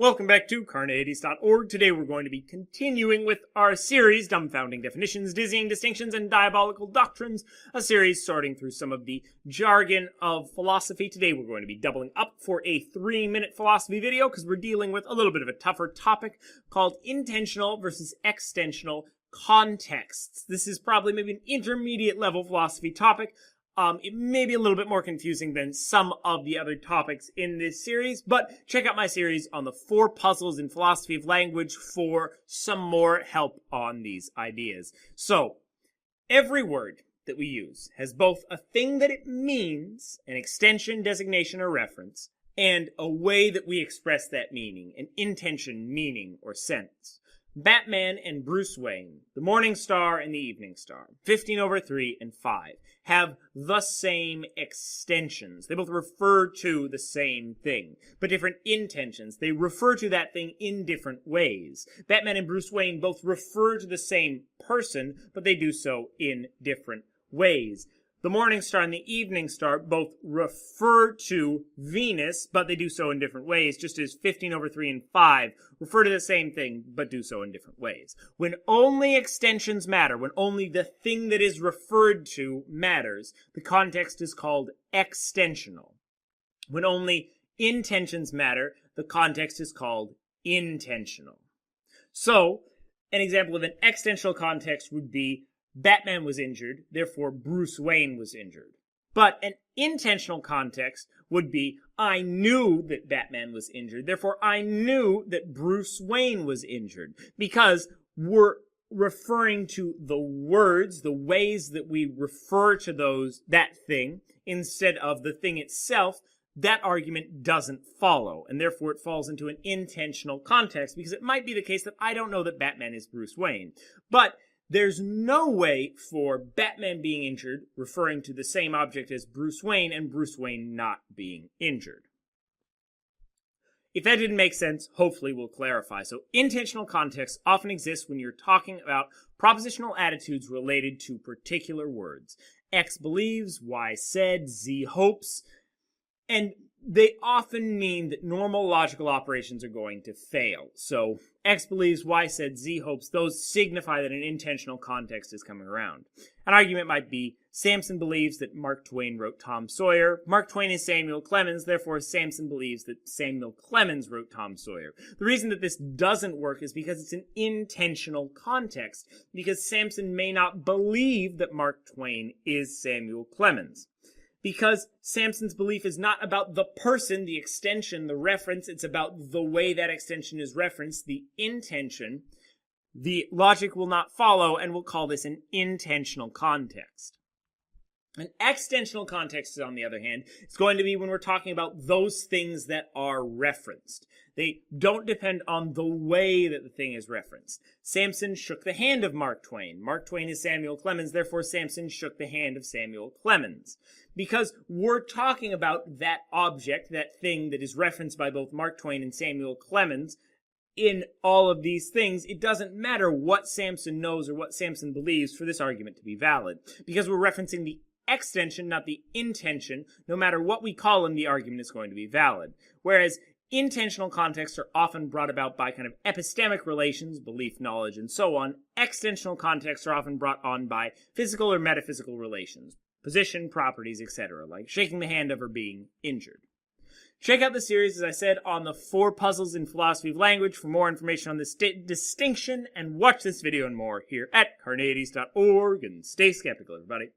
Welcome back to Carneades.org. Today we're going to be continuing with our series, Dumbfounding Definitions, Dizzying Distinctions, and Diabolical Doctrines, a series sorting through some of the jargon of philosophy. Today we're going to be doubling up for a 3-minute philosophy video because we're dealing with a little bit of a tougher topic called intentional versus extensional contexts. This is probably maybe an intermediate level philosophy topic. It may be a little bit more confusing than some of the other topics in this series, but check out my series on the 4 puzzles in philosophy of language for some more help on these ideas. So, every word that we use has both a thing that it means, an extension, designation, or reference, and a way that we express that meaning, an intention, meaning, or sense. Batman and Bruce Wayne, the Morning Star and the Evening Star, 15/3 and 5, have the same extensions. They both refer to the same thing, but different intentions. They refer to that thing in different ways. Batman and Bruce Wayne both refer to the same person, but they do so in different ways. The Morning Star and the Evening Star both refer to Venus, but they do so in different ways, just as 15/3 and 5 refer to the same thing, but do so in different ways. When only extensions matter, when only the thing that is referred to matters, the context is called extensional. When only intentions matter, the context is called intentional. So, an example of an extensional context would be Batman was injured, therefore Bruce Wayne was injured. But an intentional context would be, I knew that Batman was injured, therefore I knew that Bruce Wayne was injured. Because we're referring to the words, the ways that we refer to that thing, instead of the thing itself. That argument doesn't follow, and therefore it falls into an intentional context, because it might be the case that I don't know that Batman is Bruce Wayne. But there's no way for Batman being injured, referring to the same object as Bruce Wayne, and Bruce Wayne not being injured. If that didn't make sense, hopefully we'll clarify. So intentional context often exists when you're talking about propositional attitudes related to particular words. X believes, Y said, Z hopes, and they often mean that normal logical operations are going to fail. So, X believes, Y said, Z hopes, those signify that an intentional context is coming around. An argument might be, Samson believes that Mark Twain wrote Tom Sawyer. Mark Twain is Samuel Clemens, therefore Samson believes that Samuel Clemens wrote Tom Sawyer. The reason that this doesn't work is because it's an intentional context, because Samson may not believe that Mark Twain is Samuel Clemens. Because Samson's belief is not about the person, the extension, the reference, it's about the way that extension is referenced, the intention, the logic will not follow, and we'll call this an intentional context. An extensional context, on the other hand, is going to be when we're talking about those things that are referenced. They don't depend on the way that the thing is referenced. Samson shook the hand of Mark Twain. Mark Twain is Samuel Clemens, therefore Samson shook the hand of Samuel Clemens. Because we're talking about that object, that thing that is referenced by both Mark Twain and Samuel Clemens, in all of these things, it doesn't matter what Samson knows or what Samson believes for this argument to be valid. Because we're referencing the extension, not the intention, no matter what we call them, the argument is going to be valid. Whereas intentional contexts are often brought about by kind of epistemic relations, belief, knowledge, and so on. Extensional contexts are often brought on by physical or metaphysical relations, position, properties, etc., like shaking the hand of or being injured. Check out the series, as I said, on the 4 puzzles in philosophy of language for more information on this distinction, and watch this video and more here at Carneades.org, and stay skeptical, everybody.